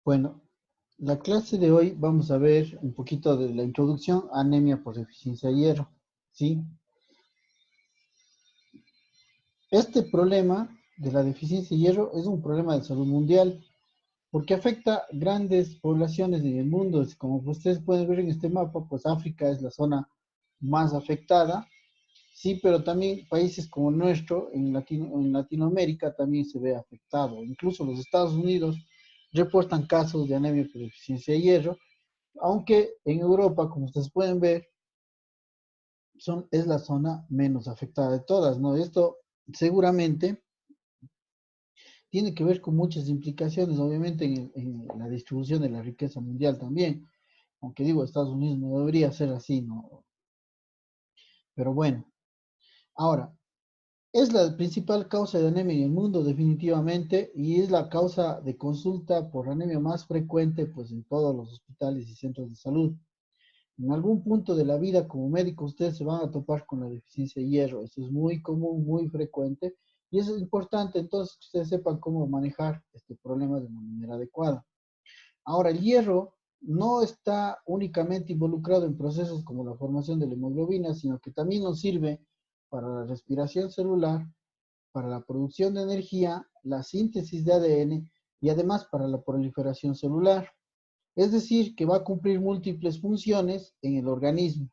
Bueno, la clase de hoy vamos a ver un poquito de la introducción a anemia por deficiencia de hierro, ¿sí? Este problema de la deficiencia de hierro es un problema de salud mundial porque afecta grandes poblaciones en el mundo. Como ustedes pueden ver en este mapa, pues África es la zona más afectada, sí, pero también países como el nuestro, en Latinoamérica, también se ve afectado. Incluso los Estados Unidos reportan casos de anemia por deficiencia de hierro, aunque en Europa, como ustedes pueden ver, es la zona menos afectada de todas, ¿no? Esto seguramente tiene que ver con muchas implicaciones, obviamente, en la distribución de la riqueza mundial también, aunque digo, Estados Unidos no debería ser así, ¿no? Pero bueno, ahora, es la principal causa de anemia en el mundo, definitivamente, y es la causa de consulta por anemia más frecuente, pues, en todos los hospitales y centros de salud. En algún punto de la vida como médico ustedes se van a topar con la deficiencia de hierro. Eso es muy común, muy frecuente. Y eso es importante entonces que ustedes sepan cómo manejar este problema de manera adecuada. Ahora, el hierro no está únicamente involucrado en procesos como la formación de la hemoglobina, sino que también nos sirve para la respiración celular, para la producción de energía, la síntesis de ADN y además para la proliferación celular. Es decir, que va a cumplir múltiples funciones en el organismo.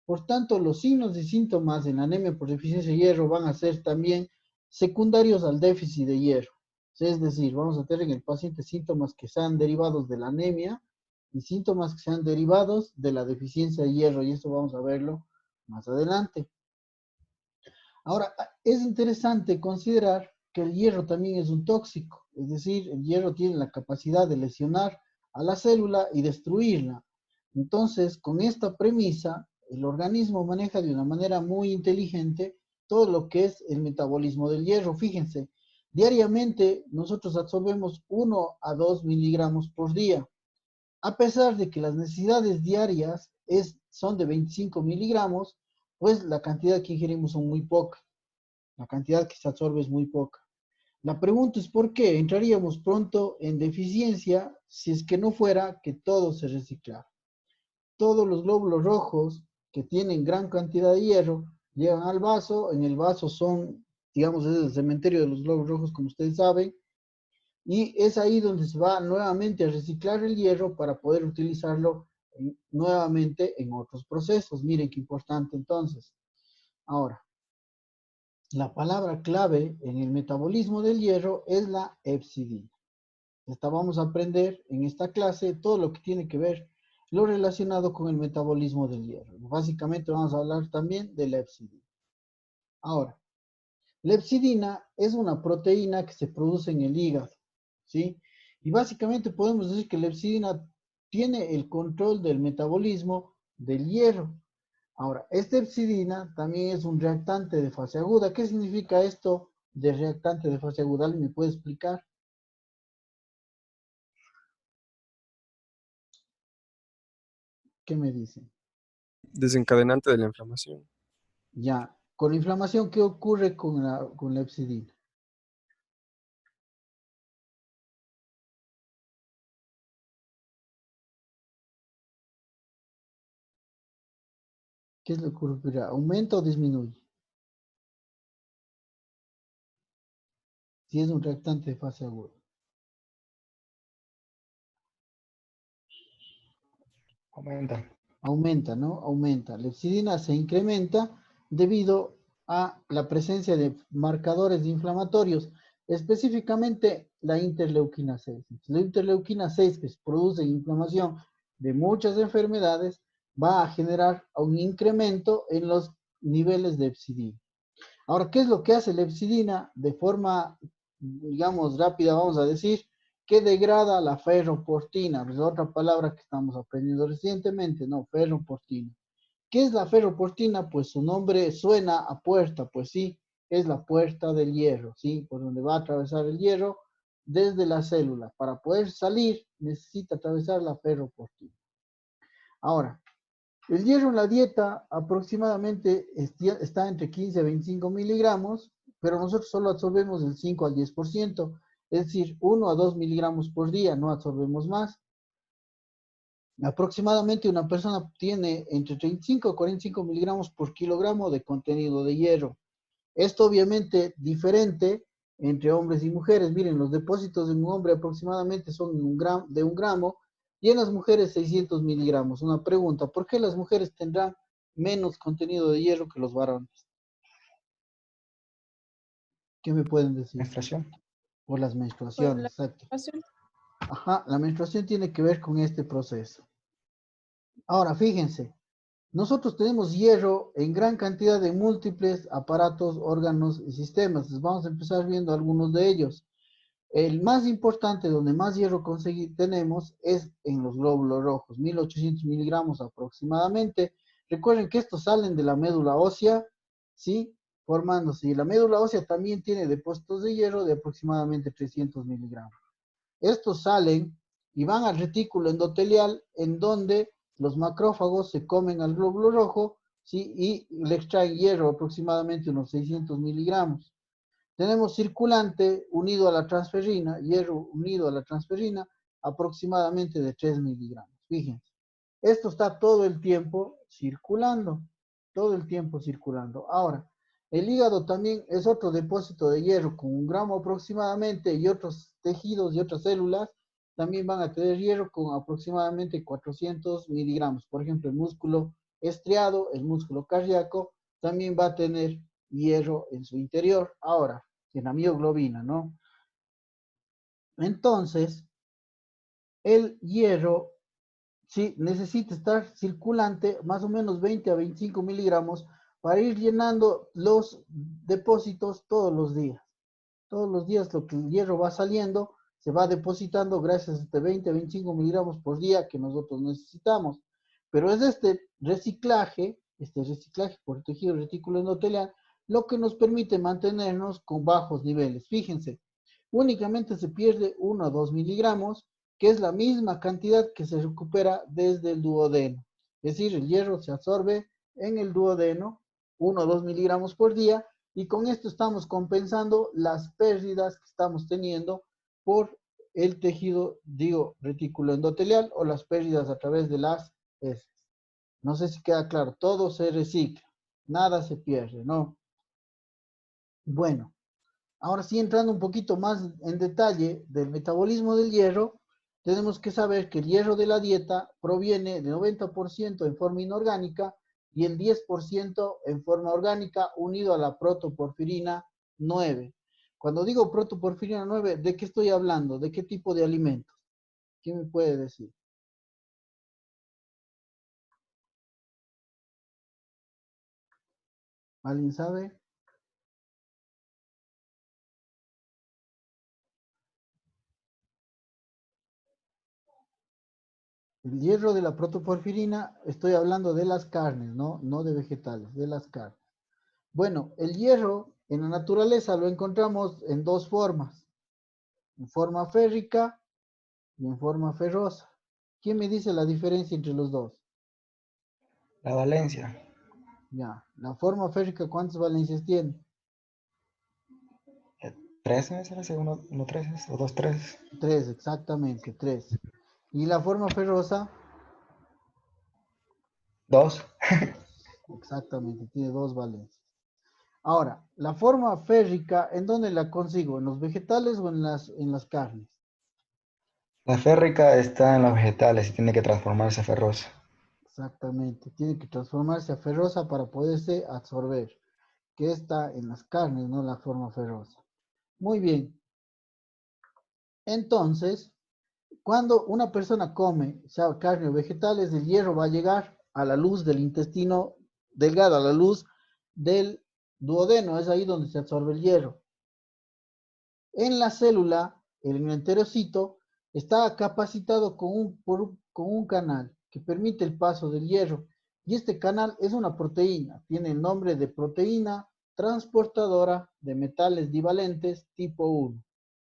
Por tanto, los signos y síntomas en la anemia por deficiencia de hierro van a ser también secundarios al déficit de hierro. Es decir, vamos a tener en el paciente síntomas que sean derivados de la anemia y síntomas que sean derivados de la deficiencia de hierro, y esto vamos a verlo más adelante. Ahora, es interesante considerar que el hierro también es un tóxico, es decir, el hierro tiene la capacidad de lesionar a la célula y destruirla. Entonces, con esta premisa, el organismo maneja de una manera muy inteligente todo lo que es el metabolismo del hierro. Fíjense, diariamente nosotros absorbemos 1 a 2 miligramos por día, a pesar de que las necesidades diarias son de 25 miligramos, pues la cantidad que ingerimos son muy poca. La cantidad que se absorbe es muy poca. La pregunta es por qué entraríamos pronto en deficiencia si es que no fuera que todo se reciclara. Todos los glóbulos rojos que tienen gran cantidad de hierro llegan al vaso, en el vaso son, digamos, es el cementerio de los glóbulos rojos, como ustedes saben, y es ahí donde se va nuevamente a reciclar el hierro para poder utilizarlo nuevamente en otros procesos. Miren qué importante entonces. Ahora, la palabra clave en el metabolismo del hierro es la hepcidina. Esta vamos a aprender en esta clase todo lo que tiene que ver lo relacionado con el metabolismo del hierro. Básicamente vamos a hablar también de la hepcidina. Ahora, la hepcidina es una proteína que se produce en el hígado, ¿sí? Y básicamente podemos decir que la hepcidina tiene el control del metabolismo del hierro. Ahora, esta hepcidina también es un reactante de fase aguda. ¿Qué significa esto de reactante de fase aguda? ¿Alguien me puede explicar? ¿Qué me dicen? Desencadenante de la inflamación. Ya, con la inflamación, ¿qué ocurre con la hepcidina? ¿Qué es lo que ocurrirá? ¿Aumenta o disminuye? Si es un reactante de fase aguda. Aumenta. Aumenta, ¿no? Aumenta. La hepcidina se incrementa debido a la presencia de marcadores inflamatorios, específicamente la interleuquina 6. La interleuquina 6, que produce inflamación de muchas enfermedades, va a generar un incremento en los niveles de hepcidina. Ahora, ¿qué es lo que hace la hepcidina de forma, digamos, rápida, vamos a decir? Que degrada la ferroportina, es otra palabra que estamos aprendiendo recientemente, ¿no? Ferroportina. ¿Qué es la ferroportina? Pues su nombre suena a puerta, pues sí, es la puerta del hierro, ¿sí? Por donde va a atravesar el hierro desde la célula. Para poder salir necesita atravesar la ferroportina. Ahora, el hierro en la dieta aproximadamente está entre 15 a 25 miligramos, pero nosotros solo absorbemos del 5 al 10%. Es decir, 1 a 2 miligramos por día, no absorbemos más. Aproximadamente una persona tiene entre 35 y 45 miligramos por kilogramo de contenido de hierro. Esto obviamente diferente entre hombres y mujeres. Miren, los depósitos de un hombre aproximadamente son de 1 gramo y en las mujeres 600 miligramos. Una pregunta, ¿por qué las mujeres tendrán menos contenido de hierro que los varones? ¿Qué me pueden decir? Menstruación. Por las Por menstruaciones, la exacto. menstruación. Ajá, la menstruación tiene que ver con este proceso. Ahora, fíjense, nosotros tenemos hierro en gran cantidad de múltiples aparatos, órganos y sistemas. Les vamos a empezar viendo algunos de ellos. El más importante, donde más hierro tenemos, es en los glóbulos rojos, 1800 miligramos aproximadamente. Recuerden que estos salen de la médula ósea, ¿sí? Formándose. Y la médula ósea también tiene depósitos de hierro de aproximadamente 300 miligramos. Estos salen y van al retículo endotelial, en donde los macrófagos se comen al glóbulo rojo, ¿sí? Y le extraen hierro, aproximadamente unos 600 miligramos. Tenemos circulante unido a la transferrina, hierro unido a la transferrina, aproximadamente de 3 miligramos. Fíjense, esto está todo el tiempo circulando, todo el tiempo circulando. Ahora, el hígado también es otro depósito de hierro con 1 gramo aproximadamente, y otros tejidos y otras células también van a tener hierro con aproximadamente 400 miligramos. Por ejemplo, el músculo estriado, el músculo cardíaco, también va a tener hierro en su interior. Ahora, en la mioglobina, ¿no? Entonces, el hierro, sí, necesita estar circulante más o menos 20 a 25 miligramos para ir llenando los depósitos todos los días. Todos los días lo que el hierro va saliendo se va depositando gracias a este 20 a 25 miligramos por día que nosotros necesitamos. Pero es este reciclaje por tejido retículo endotelial, lo que nos permite mantenernos con bajos niveles. Fíjense, únicamente se pierde 1 a 2 miligramos, que es la misma cantidad que se recupera desde el duodeno. Es decir, el hierro se absorbe en el duodeno, 1 a 2 miligramos por día, y con esto estamos compensando las pérdidas que estamos teniendo por el tejido, retículo endotelial, o las pérdidas a través de las heces. No sé si queda claro, todo se recicla, nada se pierde, ¿no? Bueno, ahora sí, entrando un poquito más en detalle del metabolismo del hierro, tenemos que saber que el hierro de la dieta proviene de 90% en forma inorgánica y el 10% en forma orgánica, unido a la protoporfirina 9. Cuando digo protoporfirina 9, ¿de qué estoy hablando? ¿De qué tipo de alimentos? ¿Quién me puede decir? ¿Alguien sabe? El hierro de la protoporfirina, estoy hablando de las carnes, ¿no? No de vegetales, de las carnes. Bueno, el hierro en la naturaleza lo encontramos en dos formas, en forma férrica y en forma ferrosa. ¿Quién me dice la diferencia entre los dos? La valencia. Ya, la forma férrica, ¿cuántas valencias tiene? 3 me parece, uno 3 o 2 3. 3, exactamente, 3. ¿Y la forma ferrosa? 2. Exactamente, tiene 2 valencias. Ahora, la forma férrica, ¿en dónde la consigo? ¿En los vegetales o en las carnes? La férrica está en los vegetales y tiene que transformarse a ferrosa. Exactamente, tiene que transformarse a ferrosa para poderse absorber, que está en las carnes, no la forma ferrosa. Muy bien. Entonces, cuando una persona come, sea carne o vegetales, el hierro va a llegar a la luz del intestino delgado, a la luz del duodeno, es ahí donde se absorbe el hierro. En la célula, el enterocito, está capacitado con un canal que permite el paso del hierro. Y este canal es una proteína, tiene el nombre de proteína transportadora de metales divalentes tipo 1.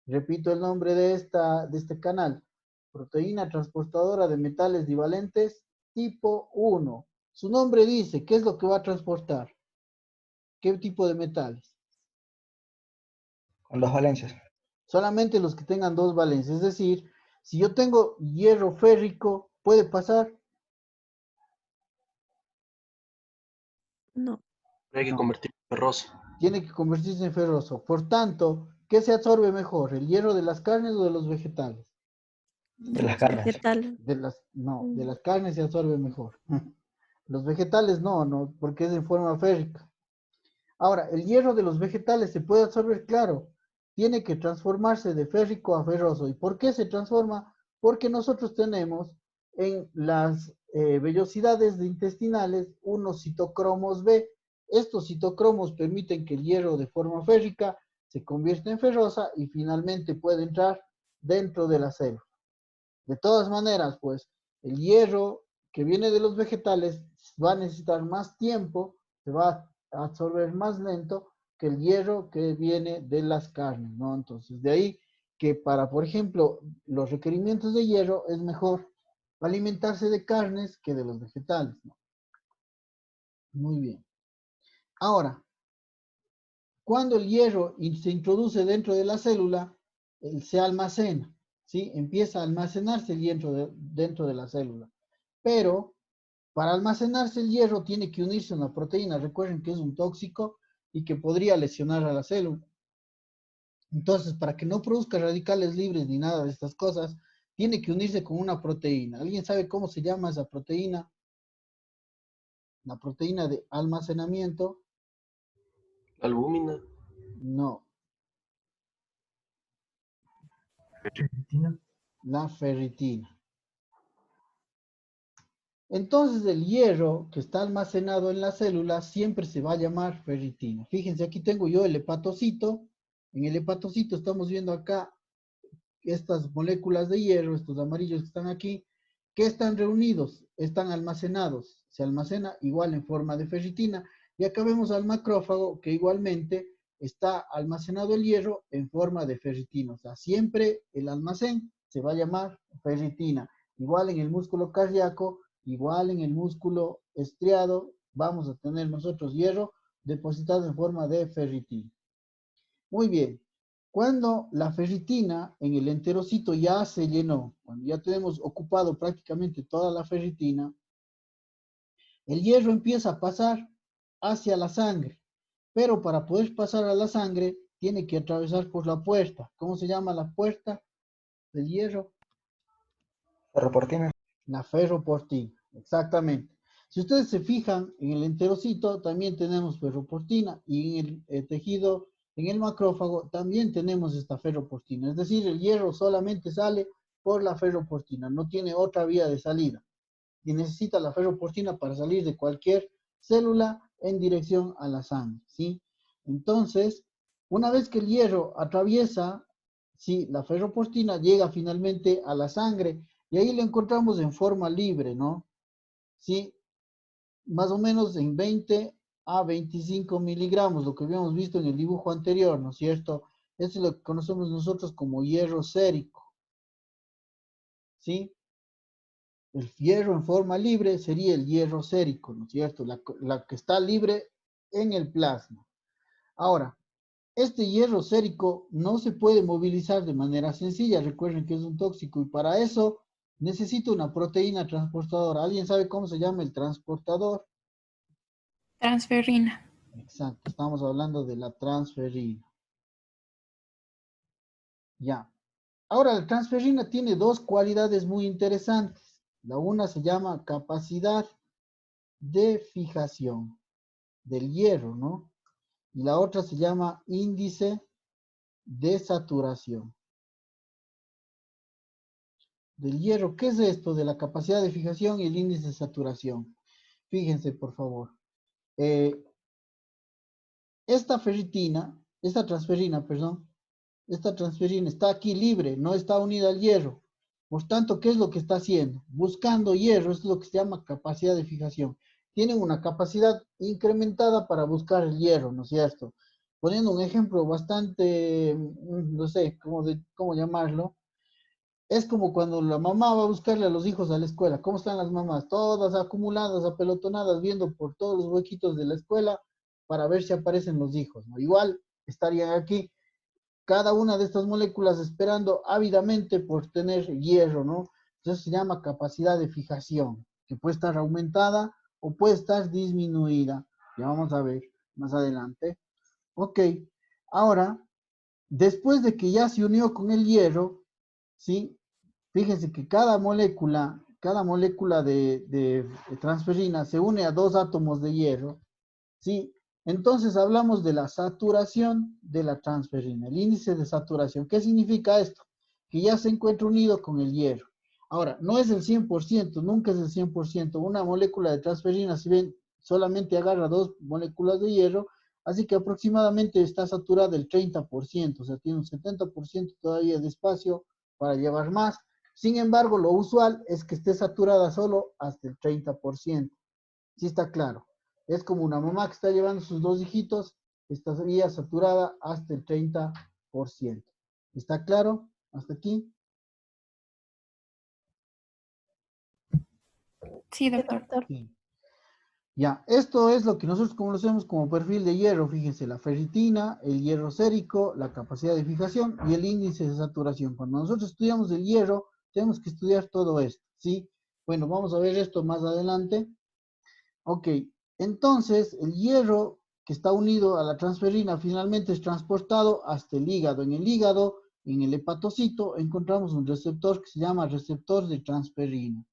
Repito el nombre de este canal, proteína transportadora de metales divalentes tipo 1. Su nombre dice, ¿qué es lo que va a transportar? ¿Qué tipo de metales? Con 2 valencias. Solamente los que tengan dos valencias. Es decir, si yo tengo hierro férrico, ¿puede pasar? No. Hay que No. convertirlo en ferroso. Tiene que convertirse en ferroso. Por tanto, ¿qué se absorbe mejor? ¿El hierro de las carnes o de los vegetales? De las Los carnes. vegetales. No, de Mm. las carnes se absorbe mejor. Los vegetales no, porque es en forma férrica. Ahora, el hierro de los vegetales se puede absorber, claro, tiene que transformarse de férrico a ferroso. ¿Y por qué se transforma? Porque nosotros tenemos en las vellosidades intestinales unos citocromos B. Estos citocromos permiten que el hierro de forma férrica se convierta en ferrosa y finalmente puede entrar dentro de la célula. De todas maneras, pues, el hierro que viene de los vegetales va a necesitar más tiempo, se va a absorber más lento que el hierro que viene de las carnes, ¿no? Entonces, de ahí que para, por ejemplo, los requerimientos de hierro es mejor alimentarse de carnes que de los vegetales, ¿no? Muy bien. Ahora, cuando el hierro se introduce dentro de la célula, se almacena, ¿sí? Empieza a almacenarse el hierro dentro de la célula. Pero para almacenarse el hierro tiene que unirse a una proteína. Recuerden que es un tóxico y que podría lesionar a la célula. Entonces, para que no produzca radicales libres ni nada de estas cosas, tiene que unirse con una proteína. ¿Alguien sabe cómo se llama esa proteína? La proteína de almacenamiento. La albúmina. No, Ferritina. la ferritina. Entonces el hierro que está almacenado en la célula siempre se va a llamar ferritina. Fíjense, aquí tengo yo el hepatocito. En el hepatocito estamos viendo acá estas moléculas de hierro, estos amarillos que están aquí, que están reunidos, están almacenados. Se almacena igual en forma de ferritina. Y acá vemos al macrófago que igualmente está almacenado el hierro en forma de ferritina. O sea, siempre el almacén se va a llamar ferritina. Igual en el músculo cardíaco, igual en el músculo estriado, vamos a tener nosotros hierro depositado en forma de ferritina. Muy bien. Cuando la ferritina en el enterocito ya se llenó, cuando ya tenemos ocupado prácticamente toda la ferritina, el hierro empieza a pasar hacia la sangre. Pero para poder pasar a la sangre, tiene que atravesar por la puerta. ¿Cómo se llama la puerta del hierro? Ferroportina. La ferroportina, exactamente. Si ustedes se fijan, en el enterocito también tenemos ferroportina y en el tejido, en el macrófago, también tenemos esta ferroportina. Es decir, el hierro solamente sale por la ferroportina, no tiene otra vía de salida. Y necesita la ferroportina para salir de cualquier célula en dirección a la sangre, ¿sí? Entonces, una vez que el hierro atraviesa, sí, la ferroportina llega finalmente a la sangre y ahí lo encontramos en forma libre, ¿no? Sí, más o menos en 20 a 25 miligramos, lo que habíamos visto en el dibujo anterior, ¿no es cierto? Esto es lo que conocemos nosotros como hierro sérico, ¿sí? El hierro en forma libre sería el hierro sérico, ¿no es cierto? La que está libre en el plasma. Ahora, este hierro sérico no se puede movilizar de manera sencilla, recuerden que es un tóxico y para eso necesita una proteína transportadora. ¿Alguien sabe cómo se llama el transportador? Transferrina. Exacto, estamos hablando de la transferrina. Ya. Ahora, la transferrina tiene dos cualidades muy interesantes. La una se llama capacidad de fijación del hierro, ¿no? Y la otra se llama índice de saturación del hierro. ¿Qué es esto de la capacidad de fijación y el índice de saturación? Fíjense, por favor. Eh, esta transferina, perdón, esta transferina está aquí libre, no está unida al hierro. Por tanto, ¿qué es lo que está haciendo? Buscando hierro, esto es lo que se llama capacidad de fijación. Tienen una capacidad incrementada para buscar el hierro, ¿no es cierto? Poniendo un ejemplo bastante, no sé cómo llamarlo, es como cuando la mamá va a buscarle a los hijos a la escuela. ¿Cómo están las mamás? Todas acumuladas, apelotonadas, viendo por todos los huequitos de la escuela para ver si aparecen los hijos, ¿no? Igual estarían aquí cada una de estas moléculas esperando ávidamente por tener hierro, ¿no? Entonces se llama capacidad de fijación, que puede estar aumentada o puede estar disminuida. Ya vamos a ver más adelante. Ok, ahora, después de que ya se unió con el hierro, ¿sí? Fíjense que cada molécula de transferina se une a dos átomos de hierro, ¿sí? Entonces hablamos de la saturación de la transferina, el índice de saturación. ¿Qué significa esto? Que ya se encuentra unido con el hierro. Ahora, no es el 100%, nunca es el 100%. Una molécula de transferina, si bien solamente agarra dos moléculas de hierro, así que aproximadamente está saturada el 30%, o sea, tiene un 70% todavía de espacio para llevar más. Sin embargo, lo usual es que esté saturada solo hasta el 30%. ¿Sí está claro? Es como una mamá que está llevando sus dos hijitos, estaría saturada hasta el 30%. ¿Está claro? ¿Hasta aquí? Sí, Sí, doctor. doctor. Sí. Ya, esto es lo que nosotros conocemos como perfil de hierro. Fíjense, la ferritina, el hierro sérico, la capacidad de fijación y el índice de saturación. Cuando nosotros estudiamos el hierro, tenemos que estudiar todo esto, ¿sí? Bueno, vamos a ver esto más adelante. Ok, entonces el hierro que está unido a la transferina finalmente es transportado hasta el hígado. En el hígado, en el hepatocito, encontramos un receptor que se llama receptor de transferina.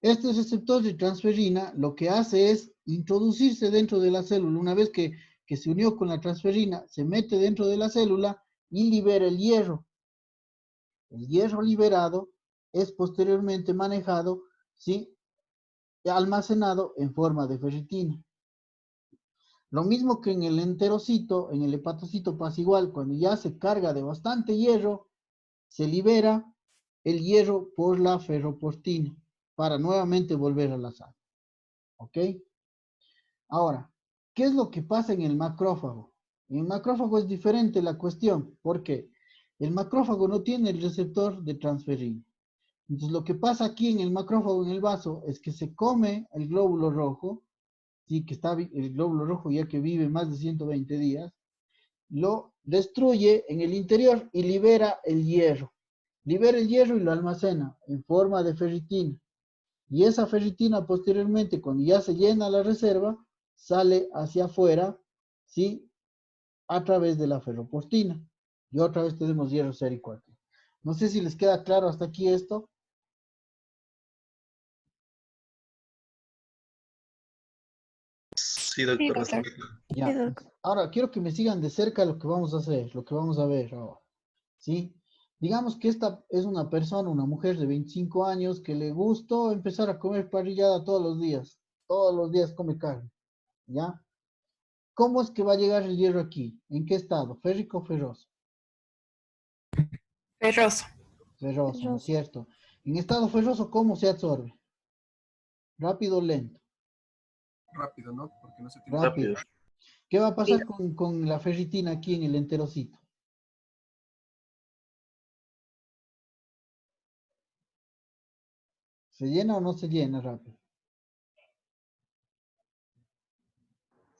Este receptor de transferina lo que hace es introducirse dentro de la célula. Una vez que se unió con la transferina, se mete dentro de la célula y libera el hierro. El hierro liberado es posteriormente manejado, ¿sí? Almacenado en forma de ferritina. Lo mismo que en el enterocito, en el hepatocito pasa igual. Cuando ya se carga de bastante hierro, se libera el hierro por la ferroportina para nuevamente volver a la sangre. ¿Ok? Ahora, ¿qué es lo que pasa en el macrófago? En el macrófago es diferente la cuestión. ¿Por qué? El macrófago no tiene el receptor de transferina. Entonces, lo que pasa aquí en el macrófago, en el vaso, es que se come el glóbulo rojo, sí, que está el glóbulo rojo ya que vive más de 120 días, lo destruye en el interior y libera el hierro. Libera el hierro y lo almacena en forma de ferritina. Y esa ferritina posteriormente, cuando ya se llena la reserva, sale hacia afuera, ¿sí? A través de la ferroportina. Y otra vez tenemos hierro sérico aquí. No sé si les queda claro hasta aquí esto. Sí, Sí, doctor, doctor. bastante claro. Ya. Sí, doctor. Ahora, quiero que me sigan de cerca lo que vamos a hacer, lo que vamos a ver ahora. ¿Sí? Digamos que esta es una persona, una mujer de 25 años que le gustó empezar a comer parrillada todos los días. Todos los días come carne. ¿Ya? ¿Cómo es que va a llegar el hierro aquí? ¿En qué estado? ¿Férrico o ferroso? Ferroso. Ferroso, ¿no es Ferroso. cierto? En estado ferroso, ¿cómo se absorbe? ¿Rápido o lento? Rápido, ¿no? Porque no se tiene. Rápido. Rápido. ¿Qué va a pasar Rápido. con la ferritina aquí en el enterocito? ¿Se llena o no se llena rápido?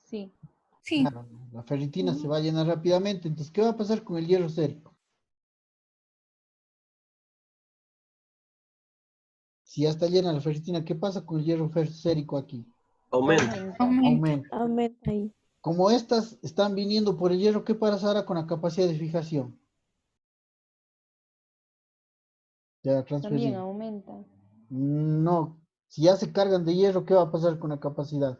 Sí. Sí. Claro, la ferritina se va a llenar rápidamente. Entonces, ¿qué va a pasar con el hierro sérico? Si ya está llena la ferritina, ¿qué pasa con el hierro sérico aquí? Aumenta. Aumenta. Aumenta. Aumenta ahí. Como estas están viniendo por el hierro, ¿qué pasa ahora con la capacidad de fijación de la También transferina? aumenta. No, si ya se cargan de hierro, ¿qué va a pasar con la capacidad?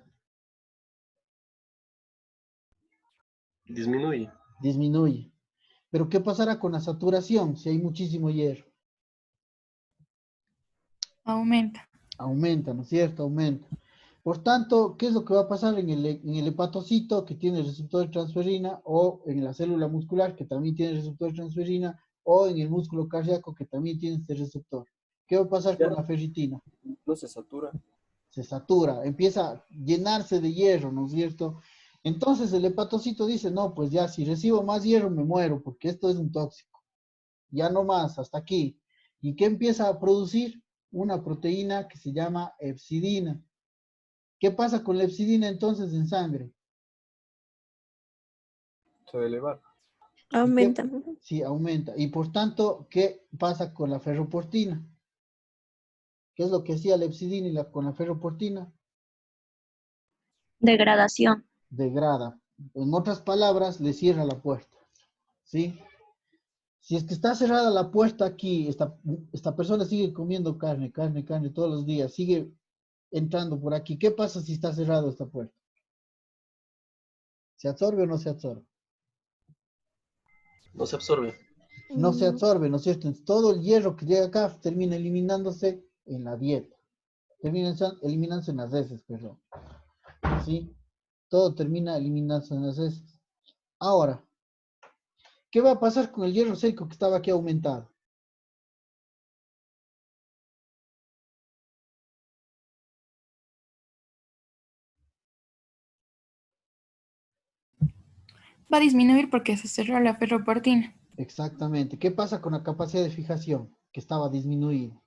Disminuye. Disminuye. Pero ¿qué pasará con la saturación si hay muchísimo hierro? Aumenta. Aumenta, ¿no es cierto? Aumenta. Por tanto, ¿qué es lo que va a pasar en el hepatocito que tiene receptor de transferina o en la célula muscular que también tiene receptor de transferina o en el músculo cardíaco que también tiene este receptor? ¿Qué va a pasar Ya con la ferritina? no se satura. Se satura, empieza a llenarse de hierro, ¿no es cierto? Entonces el hepatocito dice, no, pues ya, si recibo más hierro me muero porque esto es un tóxico. Ya no más, hasta aquí. ¿Y qué empieza a producir? Una proteína que se llama hepcidina. ¿Qué pasa con la hepcidina entonces en sangre? Se debe elevar. Aumenta. Sí, aumenta. Y por tanto, ¿qué pasa con la ferroportina? ¿Qué es lo que hacía la epsidina con la ferroportina? Degradación. Degrada. En otras palabras, le cierra la puerta. ¿Sí? Si es que está cerrada la puerta aquí, esta persona sigue comiendo carne todos los días, sigue entrando por aquí. ¿Qué pasa si está cerrada esta puerta? ¿Se absorbe o no se absorbe? No se absorbe. No se Mm, absorbe, ¿no es cierto? Entonces, todo el hierro que llega acá termina eliminándose en la dieta. Termina eliminándose en las heces, perdón. ¿Sí? Todo termina eliminándose en las heces. Ahora, ¿qué va a pasar con el hierro seco que estaba aquí aumentado? Va a disminuir porque se cerró la ferroportina. Exactamente. ¿Qué pasa con la capacidad de fijación que estaba disminuida?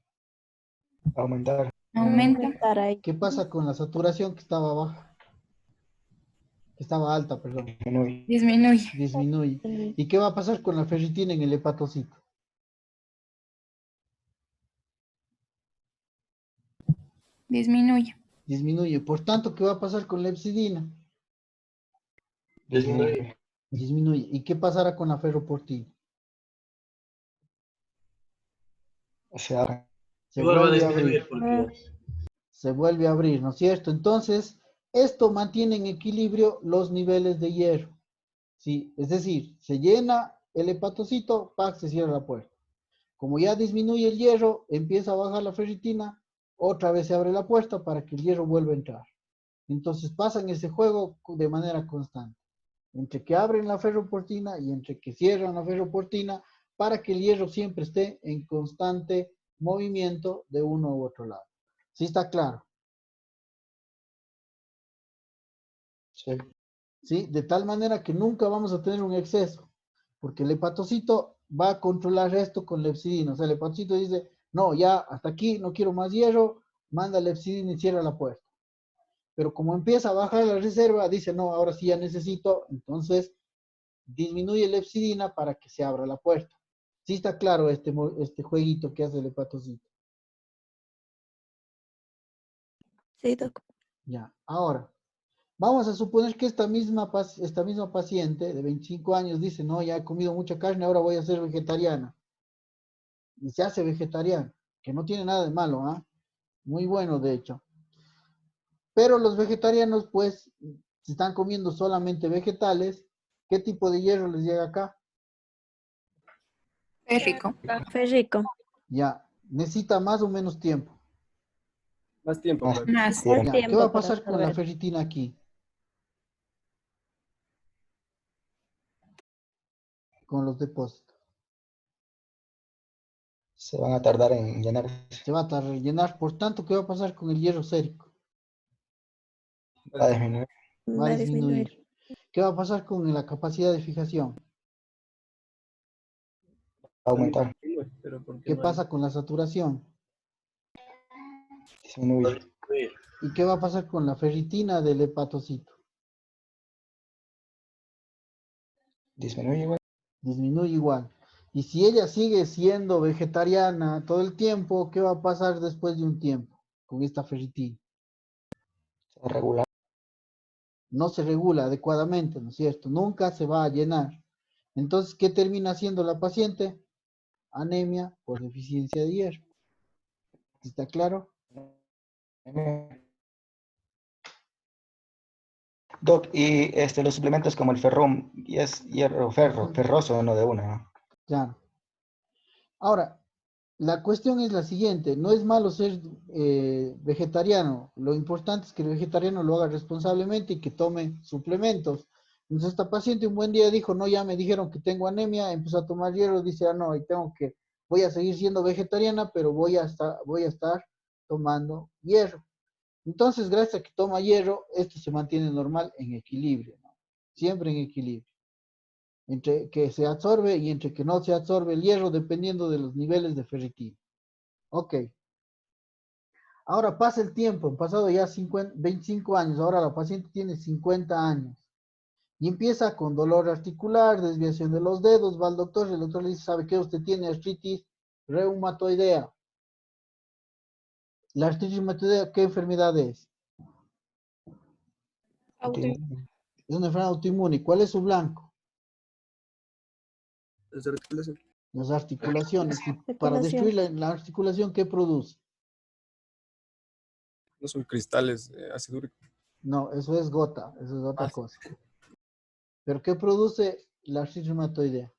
Aumentar. Aumenta, aumentar ahí. ¿Qué pasa con la saturación que estaba baja? Que estaba alta, perdón. Disminuye. disminuye, Disminuye. ¿Y qué va a pasar con la ferritina en el hepatocito? disminuye, Disminuye. Por tanto, ¿qué va a pasar con la epsidina? Disminuye. Disminuye. ¿Y qué pasará con la ferroportina? O sea, Se Igual va a vuelve a disminuir abrir. Ah, porque Se vuelve a abrir, ¿no es cierto? Entonces, esto mantiene en equilibrio los niveles de hierro. ¿Sí? Es decir, se llena el hepatocito, ¡pac! Se cierra la puerta. Como ya disminuye el hierro, empieza a bajar la ferritina, otra vez se abre la puerta para que el hierro vuelva a entrar. Entonces pasan ese juego de manera constante, entre que abren la ferroportina y entre que cierran la ferroportina, para que el hierro siempre esté en constante movimiento de uno u otro lado. ¿Sí está claro? sí. ¿Sí? De tal manera que nunca vamos a tener un exceso, porque el hepatocito va a controlar esto con lepsidina. O sea, el hepatocito dice, no, ya hasta aquí, no quiero más hierro, manda lepsidina y cierra la puerta. Pero como empieza a bajar la reserva, dice, no, ahora sí ya necesito, entonces disminuye la lepsidina para que se abra la puerta. Sí está claro este jueguito que hace el hepatocito. sí, doc. Ya, ahora, vamos a suponer que esta misma paciente de 25 años dice, no, ya he comido mucha carne, ahora voy a ser vegetariana. Y se hace vegetariana, que no tiene nada de malo, ¿ah? Muy bueno, de hecho. Pero los vegetarianos, pues, si están comiendo solamente vegetales, ¿qué tipo de hierro les llega acá? férrico, Ferrico. Ya, necesita más o menos tiempo. Más tiempo, Más claro. más, Más tiempo. Ya, ¿qué va tiempo a para pasar con la absorber. ferritina aquí? Con los depósitos. Se van a tardar en llenar. Se va a rellenar. Por tanto, ¿qué va a pasar con el hierro sérico? Va a disminuir. Va a Va a disminuir. disminuir. ¿Qué va a pasar con la capacidad de fijación? Va a También aumentar. disminuye, pero porque ¿Qué no hay. pasa con la saturación? va a Disminuye. disminuir. ¿Y qué va a pasar con la ferritina del hepatocito? Disminuye igual. Disminuye igual. Y si ella sigue siendo vegetariana todo el tiempo, ¿qué va a pasar después de un tiempo con esta ferritina? Se va a regular. No se regula adecuadamente, ¿no es cierto? Nunca se va a llenar. Entonces, ¿qué termina haciendo la paciente? Anemia por deficiencia de hierro. ¿Está claro? Doc, y los suplementos como el ferrón, y es hierro ferroso, no de una, ¿no? Claro. Ahora, la cuestión es la siguiente, no es malo ser vegetariano, lo importante es que el vegetariano lo haga responsablemente y que tome suplementos. Entonces esta paciente un buen día dijo, no, ya me dijeron que tengo anemia, empezó a tomar hierro, dice, ah, no, y voy a seguir siendo vegetariana, pero voy a estar tomando hierro. Entonces, gracias a que toma hierro, esto se mantiene normal en equilibrio, ¿no? Siempre en equilibrio entre que se absorbe y entre que no se absorbe el hierro, dependiendo de los niveles de ferritina. Ok. Ahora pasa el tiempo, han pasado ya 25 años, ahora la paciente tiene 50 años. Y empieza con dolor articular, desviación de los dedos, va al doctor, el doctor le dice, ¿sabe qué? Usted tiene artritis reumatoidea. La artritis reumatoidea, ¿qué enfermedad es? Es una enfermedad autoinmune. ¿Cuál es su blanco? Es de articulación. Las articulaciones. Y para Articulación. destruir la articulación, ¿qué produce? No son cristales de ácido úrico. No, eso es gota, eso es otra Ah, cosa. ¿Pero qué produce la artritis reumatoidea?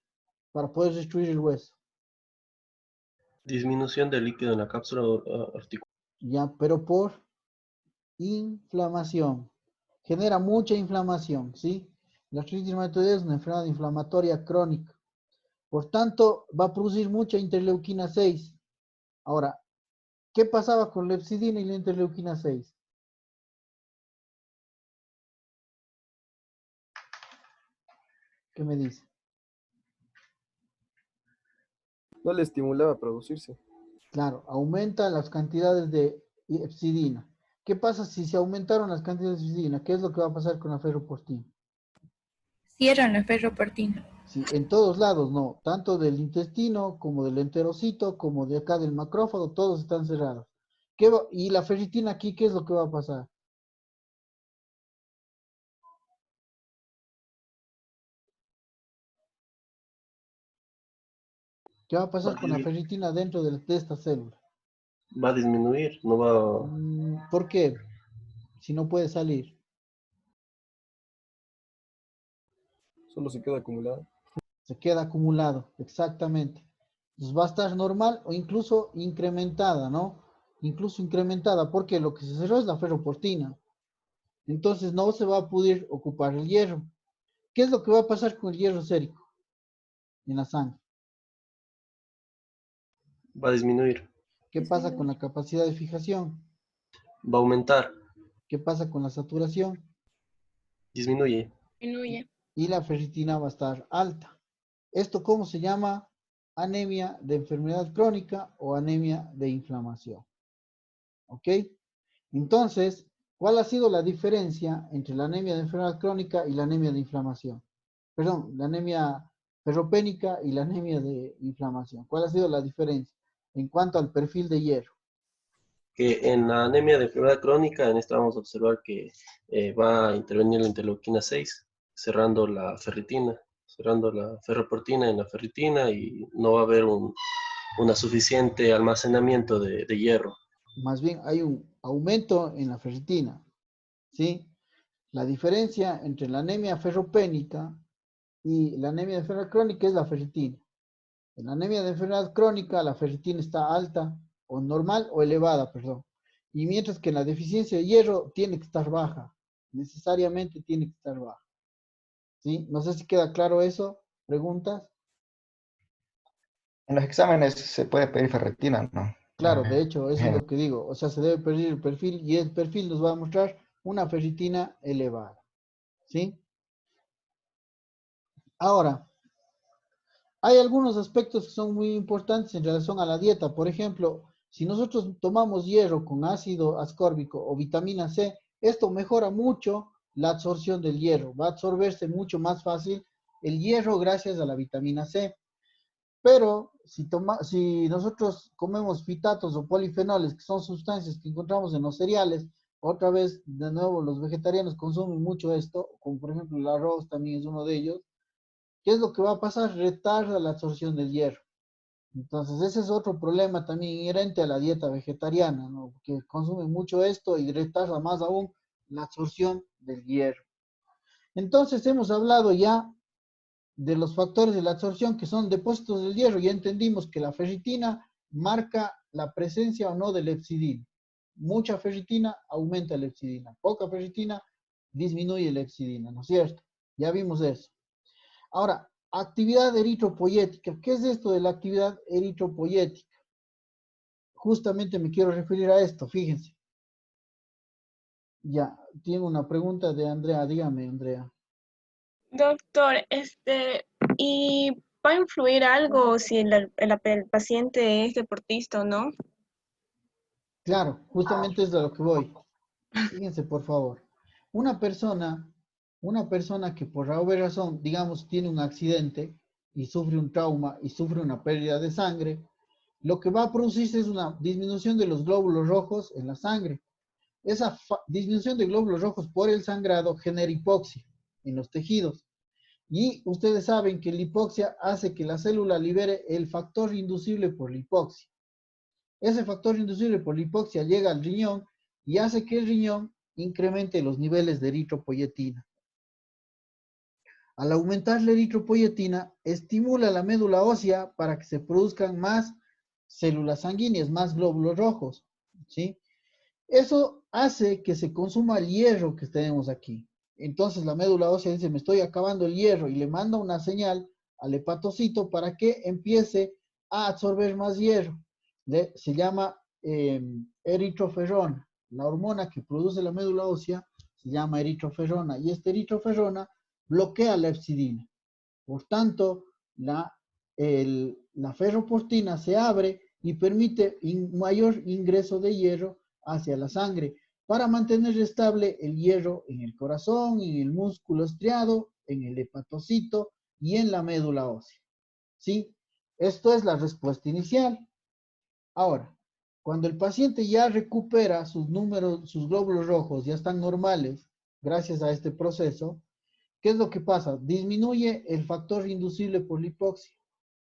Para poder destruir el hueso. Disminución del líquido en la cápsula articular. Ya, pero por inflamación. Genera mucha inflamación, ¿sí? La artritis reumatoidea es una enfermedad inflamatoria crónica. Por tanto, va a producir mucha interleuquina 6. Ahora, ¿qué pasaba con la hepcidina y la interleuquina 6? ¿Qué me dice? No le estimulaba a producirse. Claro, aumenta las cantidades de hepcidina. ¿Qué pasa si se aumentaron las cantidades de hepcidina? ¿Qué es lo que va a pasar con la ferroportina? Cierran la ferroportina. Sí, en todos lados, no. Tanto del intestino, como del enterocito, como de acá del macrófago, todos están cerrados. Y la ferritina aquí, ¿qué es lo que va a pasar? ¿Qué va a pasar con la ferritina dentro de esta célula? Va a disminuir, no va. ¿Por qué? Si no puede salir. Solo se queda acumulado. Se queda acumulado, exactamente. Entonces va a estar normal o incluso incrementada, ¿no? Incluso incrementada, porque lo que se cerró es la ferroportina. Entonces no se va a poder ocupar el hierro. ¿Qué es lo que va a pasar con el hierro sérico en la sangre? Va a disminuir. ¿Qué pasa con la capacidad de fijación? Va a aumentar. ¿Qué pasa con la saturación? Disminuye. Disminuye. Y la ferritina va a estar alta. ¿Esto cómo se llama? Anemia de enfermedad crónica o anemia de inflamación. ¿Ok? Entonces, ¿cuál ha sido la diferencia entre la anemia de enfermedad crónica y la anemia de inflamación? Perdón, la anemia ferropénica y la anemia de inflamación. ¿Cuál ha sido la diferencia en cuanto al perfil de hierro? Que en la anemia de enfermedad crónica, en esta vamos a observar que va a intervenir la interleuquina 6, cerrando la ferritina, cerrando la ferroportina en la ferritina y no va a haber un suficiente almacenamiento de hierro. Más bien hay un aumento en la ferritina, ¿sí? La diferencia entre la anemia ferropénica y la anemia de enfermedad crónica es la ferritina. En la anemia de enfermedad crónica la ferritina está alta o normal o elevada, perdón. Y mientras que en la deficiencia de hierro tiene que estar baja, necesariamente tiene que estar baja. ¿Sí? No sé si queda claro eso. ¿Preguntas? En los exámenes se puede pedir ferritina, ¿no? Claro, de hecho, eso es lo que digo. O sea, se debe pedir el perfil y el perfil nos va a mostrar una ferritina elevada. ¿Sí? Ahora, hay algunos aspectos que son muy importantes en relación a la dieta. Por ejemplo, si nosotros tomamos hierro con ácido ascórbico o vitamina C, esto mejora mucho la absorción del hierro. Va a absorberse mucho más fácil el hierro gracias a la vitamina C. Pero si nosotros comemos fitatos o polifenoles, que son sustancias que encontramos en los cereales, otra vez, de nuevo, los vegetarianos consumen mucho esto, como por ejemplo el arroz también es uno de ellos. ¿Qué es lo que va a pasar? Retarda la absorción del hierro. Entonces, ese es otro problema también inherente a la dieta vegetariana, ¿no? Que consume mucho esto y retarda más aún la absorción del hierro. Entonces, hemos hablado ya de los factores de la absorción que son depósitos del hierro. Ya entendimos que la ferritina marca la presencia o no del hepcidina. Mucha ferritina aumenta la hepcidina. Poca ferritina disminuye la hepcidina, ¿no es cierto? Ya vimos eso. Ahora, actividad eritropoyética. ¿Qué es esto de la actividad eritropoyética? Justamente me quiero referir a esto, fíjense. Ya, tengo una pregunta de Andrea. Dígame, Andrea. Doctor, ¿y va a influir algo si el paciente es deportista o no? Claro, justamente es de lo que voy. Fíjense, por favor. Una persona una persona que por alguna razón, digamos, tiene un accidente y sufre un trauma y sufre una pérdida de sangre, lo que va a producirse es una disminución de los glóbulos rojos en la sangre. Esa disminución de glóbulos rojos por el sangrado genera hipoxia en los tejidos. Y ustedes saben que la hipoxia hace que la célula libere el factor inducible por la hipoxia. Ese factor inducible por la hipoxia llega al riñón y hace que el riñón incremente los niveles de eritropoyetina. Al aumentar la eritropoyetina, estimula la médula ósea para que se produzcan más células sanguíneas, más glóbulos rojos, ¿sí? Eso hace que se consuma el hierro que tenemos aquí. Entonces la médula ósea dice, me estoy acabando el hierro, y le manda una señal al hepatocito para que empiece a absorber más hierro. Se llama eritroferrona. La hormona que produce la médula ósea se llama eritroferrona, y esta eritroferrona bloquea la hepcidina. Por tanto, la ferroportina se abre y permite mayor ingreso de hierro hacia la sangre para mantener estable el hierro en el corazón, en el músculo estriado, en el hepatocito y en la médula ósea. ¿Sí? Esto es la respuesta inicial. Ahora, cuando el paciente ya recupera sus números, sus glóbulos rojos ya están normales, gracias a este proceso, ¿qué es lo que pasa? Disminuye el factor inducible por la hipoxia.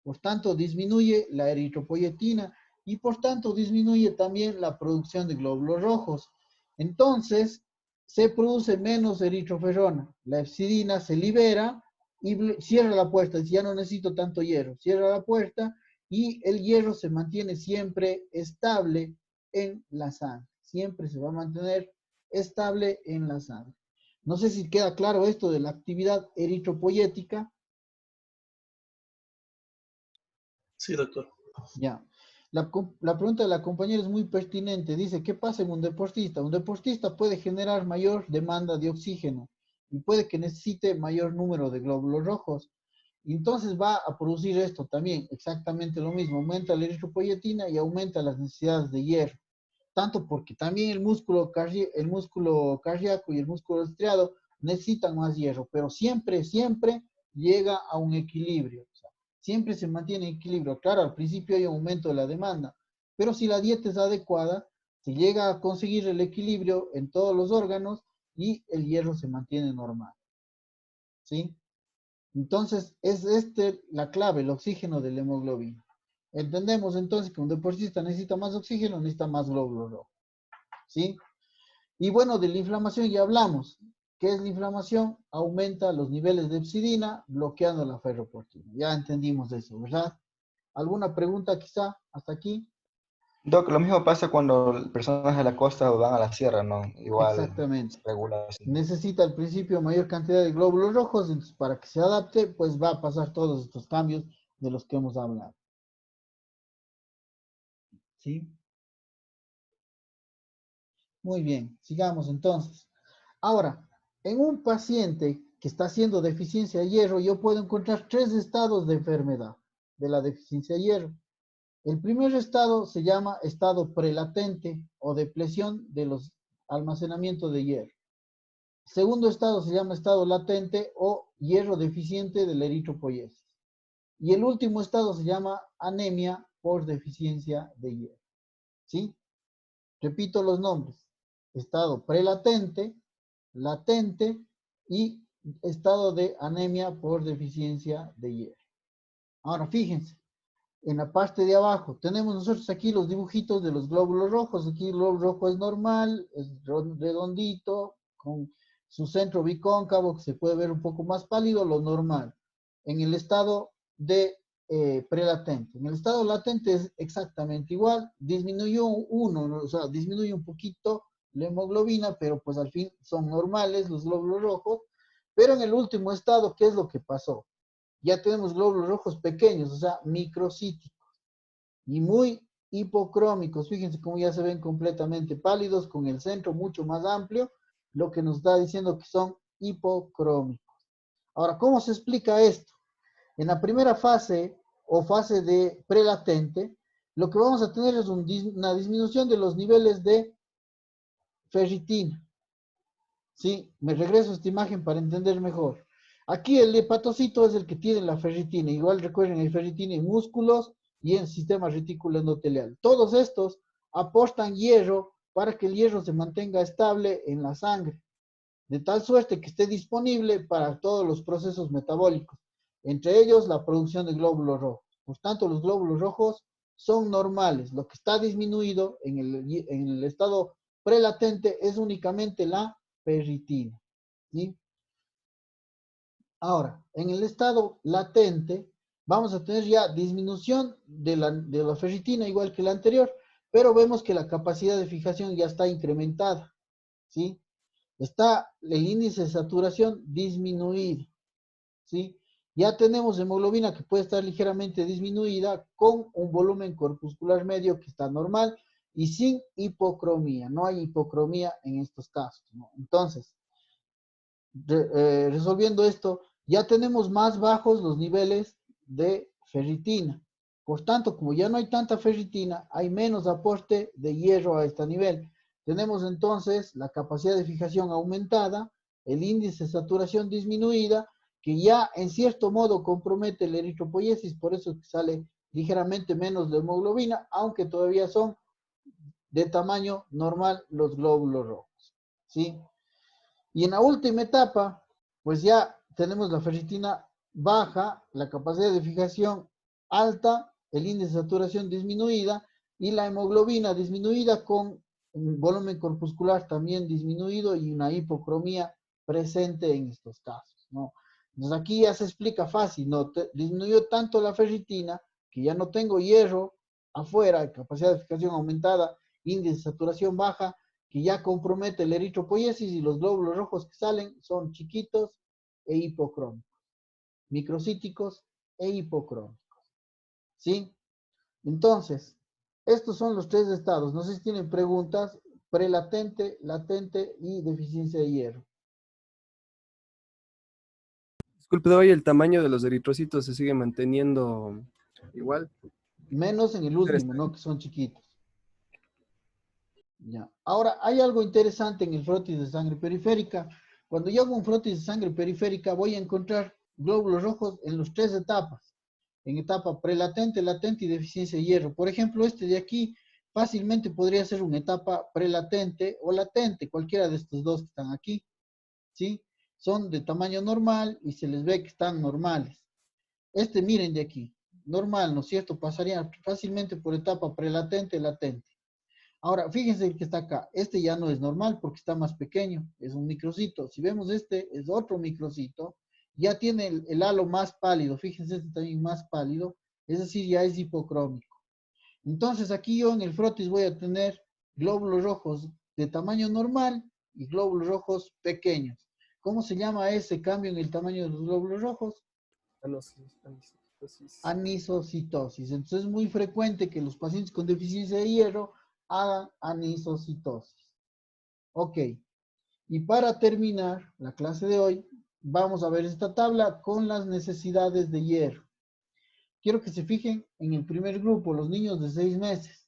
Por tanto, disminuye la eritropoyetina y por tanto disminuye también la producción de glóbulos rojos. Entonces, se produce menos eritroferrona. La hepcidina se libera y cierra la puerta. Dice, ya no necesito tanto hierro. Cierra la puerta y el hierro se mantiene siempre estable en la sangre. Siempre se va a mantener estable en la sangre. No sé si queda claro esto de la actividad eritropoyética. Sí, doctor. Ya. La pregunta de la compañera es muy pertinente. Dice, ¿qué pasa en un deportista? Un deportista puede generar mayor demanda de oxígeno y puede que necesite mayor número de glóbulos rojos. Entonces va a producir esto también, exactamente lo mismo. Aumenta la eritropoyetina y aumenta las necesidades de hierro. Tanto porque también el músculo cardíaco y el músculo estriado necesitan más hierro, pero siempre, siempre llega a un equilibrio. O sea, siempre se mantiene en equilibrio. Claro, al principio hay un aumento de la demanda, pero si la dieta es adecuada, se llega a conseguir el equilibrio en todos los órganos y el hierro se mantiene normal. ¿Sí? Entonces, es la clave, el oxígeno de la hemoglobina. Entendemos entonces que un deportista necesita más oxígeno, necesita más glóbulos rojos. ¿Sí? Y bueno, de la inflamación ya hablamos. ¿Qué es la inflamación? Aumenta los niveles de hepcidina, bloqueando la ferroportina. Ya entendimos eso, ¿verdad? ¿Alguna pregunta quizá hasta aquí? Doc, lo mismo pasa cuando personas de la costa van a la sierra, ¿no? Igual Exactamente. se regula así. Necesita al principio mayor cantidad de glóbulos rojos, entonces para que se adapte, pues va a pasar todos estos cambios de los que hemos hablado. ¿Sí? Muy bien, sigamos entonces. Ahora, en un paciente que está haciendo deficiencia de hierro, yo puedo encontrar 3 estados de enfermedad de la deficiencia de hierro. El primer estado se llama estado prelatente o depresión de los almacenamientos de hierro. El segundo estado se llama estado latente o hierro deficiente de la eritropoyesis. Y el último estado se llama anemia por deficiencia de hierro. ¿Sí? Repito los nombres. Estado prelatente, latente y estado de anemia por deficiencia de hierro. Ahora fíjense, en la parte de abajo tenemos nosotros aquí los dibujitos de los glóbulos rojos. Aquí el glóbulo rojo es normal, es redondito, con su centro bicóncavo que se puede ver un poco más pálido, lo normal. En el estado de prelatente. En el estado latente es exactamente igual, disminuyó uno, ¿no? O sea, disminuye un poquito la hemoglobina, pero pues al fin son normales los glóbulos rojos. Pero en el último estado, ¿qué es lo que pasó? Ya tenemos glóbulos rojos pequeños, o sea, microcíticos y muy hipocrómicos. Fíjense cómo ya se ven completamente pálidos con el centro mucho más amplio, lo que nos está diciendo que son hipocrómicos. Ahora, ¿cómo se explica esto? En la primera fase o fase de prelatente, lo que vamos a tener es una disminución de los niveles de ferritina. ¿Sí? Me regreso a esta imagen para entender mejor. Aquí el hepatocito es el que tiene la ferritina. Igual recuerden, hay ferritina en músculos y en sistema retículo endotelial. Todos estos aportan hierro para que el hierro se mantenga estable en la sangre, de tal suerte que esté disponible para todos los procesos metabólicos, entre ellos la producción de glóbulos rojos. Por tanto, los glóbulos rojos son normales. Lo que está disminuido en el estado prelatente es únicamente la ferritina. ¿Sí? Ahora, en el estado latente, vamos a tener ya disminución de la ferritina igual que la anterior, pero vemos que la capacidad de fijación ya está incrementada. ¿Sí? Está el índice de saturación disminuido. ¿Sí? Ya tenemos hemoglobina que puede estar ligeramente disminuida con un volumen corpuscular medio que está normal y sin hipocromía. No hay hipocromía en estos casos, ¿no? Entonces, resolviendo esto, ya tenemos más bajos los niveles de ferritina. Por tanto, como ya no hay tanta ferritina, hay menos aporte de hierro a este nivel. Tenemos entonces la capacidad de fijación aumentada, el índice de saturación disminuida, que ya en cierto modo compromete la eritropoiesis, por eso es que sale ligeramente menos de hemoglobina, aunque todavía son de tamaño normal los glóbulos rojos. ¿Sí? Y en la última etapa, pues ya tenemos la ferritina baja, la capacidad de fijación alta, el índice de saturación disminuida y la hemoglobina disminuida con un volumen corpuscular también disminuido y una hipocromía presente en estos casos, ¿no? Entonces aquí ya se explica fácil, ¿no? Disminuyó tanto la ferritina que ya no tengo hierro afuera, capacidad de fijación aumentada, índice de saturación baja, que ya compromete la eritropoiesis y los glóbulos rojos que salen son chiquitos e hipocrómicos, microcíticos e hipocrómicos. ¿Sí? Entonces, estos son los tres estados. No sé si tienen preguntas: prelatente, latente y deficiencia de hierro. Disculpe, hoy el tamaño de los eritrocitos se sigue manteniendo igual. Menos en el último, ¿no? Que son chiquitos. Ya. Ahora, hay algo interesante en el frotis de sangre periférica. Cuando yo hago un frotis de sangre periférica, voy a encontrar glóbulos rojos en las tres etapas. En etapa prelatente, latente y deficiencia de hierro. Por ejemplo, este de aquí fácilmente podría ser una etapa prelatente o latente, cualquiera de estos dos que están aquí. ¿Sí? Son de tamaño normal y se les ve que están normales. Este, miren de aquí, normal, ¿no es cierto? Pasaría fácilmente por etapa prelatente, latente. Ahora, fíjense el que está acá. Este ya no es normal porque está más pequeño. Es un microcito. Si vemos este, es otro microcito. Ya tiene el halo más pálido. Fíjense, este también más pálido. Es decir, ya es hipocrómico. Entonces, aquí yo en el frotis voy a tener glóbulos rojos de tamaño normal y glóbulos rojos pequeños. ¿Cómo se llama ese cambio en el tamaño de los glóbulos rojos? Anisocitosis. Entonces, es muy frecuente que los pacientes con deficiencia de hierro hagan anisocitosis. Ok. Y para terminar la clase de hoy, vamos a ver esta tabla con las necesidades de hierro. Quiero que se fijen en el primer grupo, los niños de 6 meses.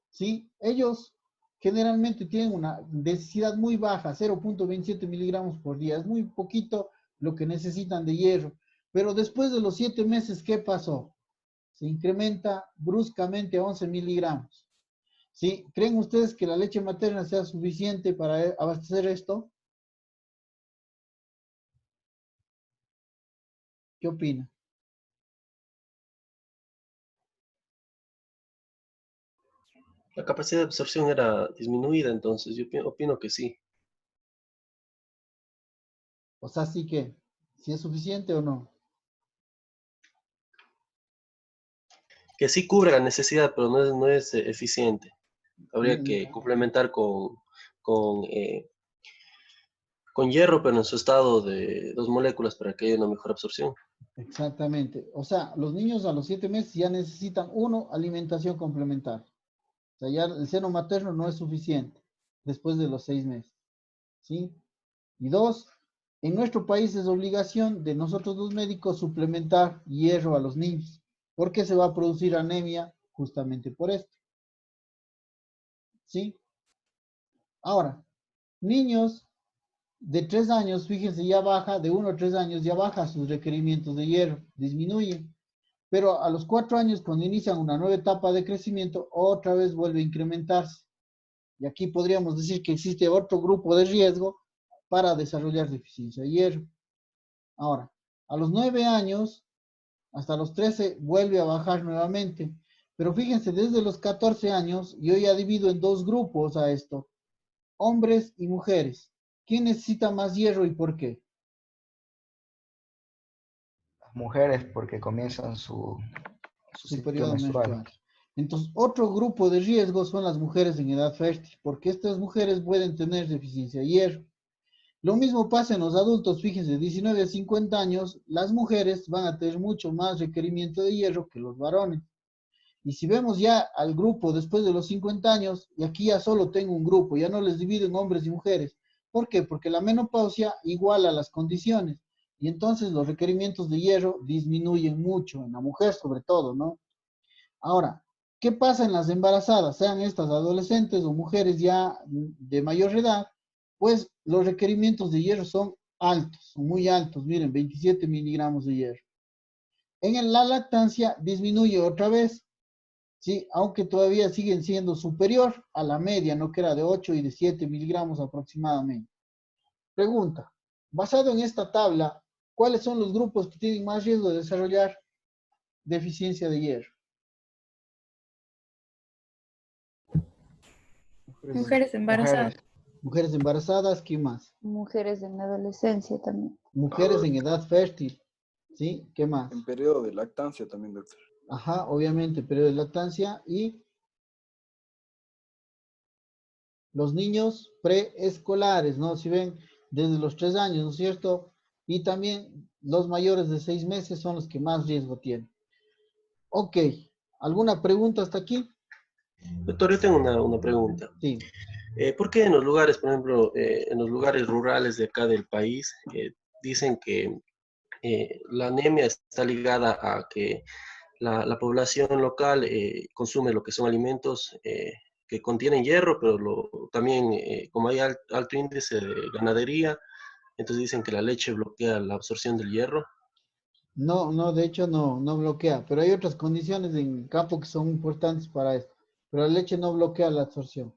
¿Sí? Ellos generalmente tienen una necesidad muy baja, 0.27 miligramos por día. Es muy poquito lo que necesitan de hierro. Pero después de los 7 meses, ¿qué pasó? Se incrementa bruscamente a 11 miligramos. ¿Sí? ¿Creen ustedes que la leche materna sea suficiente para abastecer esto? ¿Qué opina? La capacidad de absorción era disminuida, entonces yo opino que sí. O sea, sí que, si es suficiente o no. Que sí cubre la necesidad, pero no es eficiente. Habría Mm, que complementar con hierro, pero en su estado de 2 moléculas para que haya una mejor absorción. Exactamente. O sea, los niños a los 7 meses ya necesitan, uno, alimentación complementaria. O sea, ya el seno materno no es suficiente después de los 6 meses. ¿Sí? Y dos, en nuestro país es obligación de nosotros los médicos suplementar hierro a los niños, porque se va a producir anemia justamente por esto. ¿Sí? Ahora, niños de 3 años, fíjense, ya baja, de 1 a 3 años ya baja sus requerimientos de hierro, disminuye. Pero a los 4 años, cuando inician una nueva etapa de crecimiento, otra vez vuelve a incrementarse. Y aquí podríamos decir que existe otro grupo de riesgo para desarrollar deficiencia de hierro. Ahora, a los 9 años, hasta los 13, vuelve a bajar nuevamente. Pero fíjense, desde los 14 años, yo ya divido en 2 grupos a esto. Hombres y mujeres. ¿Quién necesita más hierro y por qué? Las mujeres porque comienzan su Su ciclo periodo menstrual. menstrual. Entonces, otro grupo de riesgo son las mujeres en edad fértil, porque estas mujeres pueden tener deficiencia de hierro. Lo mismo pasa en los adultos, fíjense, de 19 a 50 años, las mujeres van a tener mucho más requerimiento de hierro que los varones. Y si vemos ya al grupo después de los 50 años, y aquí ya solo tengo un grupo, ya no les divido en hombres y mujeres. ¿Por qué? Porque la menopausia iguala las condiciones. Y entonces los requerimientos de hierro disminuyen mucho, en la mujer sobre todo, ¿no? Ahora, ¿qué pasa en las embarazadas? Sean estas adolescentes o mujeres ya de mayor edad, pues los requerimientos de hierro son altos, son muy altos. Miren, 27 miligramos de hierro. En la lactancia disminuye otra vez, ¿sí? Aunque todavía siguen siendo superior a la media, ¿no? Que era de 8 y de 7 miligramos aproximadamente. Pregunta, basado en esta tabla, ¿cuáles son los grupos que tienen más riesgo de desarrollar deficiencia de hierro? Mujeres embarazadas. Mujeres embarazadas, ¿qué más? Mujeres en la adolescencia también. Mujeres en edad fértil, ¿sí? ¿Qué más? En periodo de lactancia también, doctor. Ajá, obviamente, periodo de lactancia y los niños preescolares, ¿no? Si ven, desde los 3 años, ¿no es cierto? Y también los mayores de 6 meses son los que más riesgo tienen. Ok, ¿alguna pregunta hasta aquí? Doctor, yo tengo una pregunta. Sí. ¿Por qué en los lugares, por ejemplo, en los lugares rurales de acá del país, dicen que la anemia está ligada a que la población local consume lo que son alimentos que contienen hierro, pero también como hay alto índice de ganadería, entonces dicen que la leche bloquea la absorción del hierro? No, no, de hecho no bloquea, pero hay otras condiciones en campo que son importantes para esto. Pero la leche no bloquea la absorción.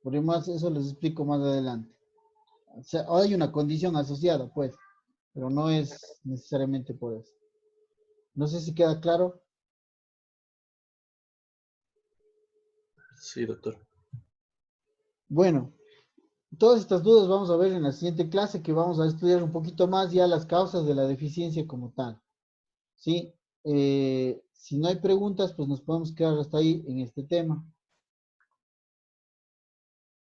Por demás, eso les explico más adelante. O sea, hay una condición asociada, pues, pero no es necesariamente por eso. No sé si queda claro. Sí, doctor. Bueno, todas estas dudas vamos a ver en la siguiente clase, que vamos a estudiar un poquito más ya las causas de la deficiencia como tal. ¿Sí? Si no hay preguntas, pues nos podemos quedar hasta ahí en este tema.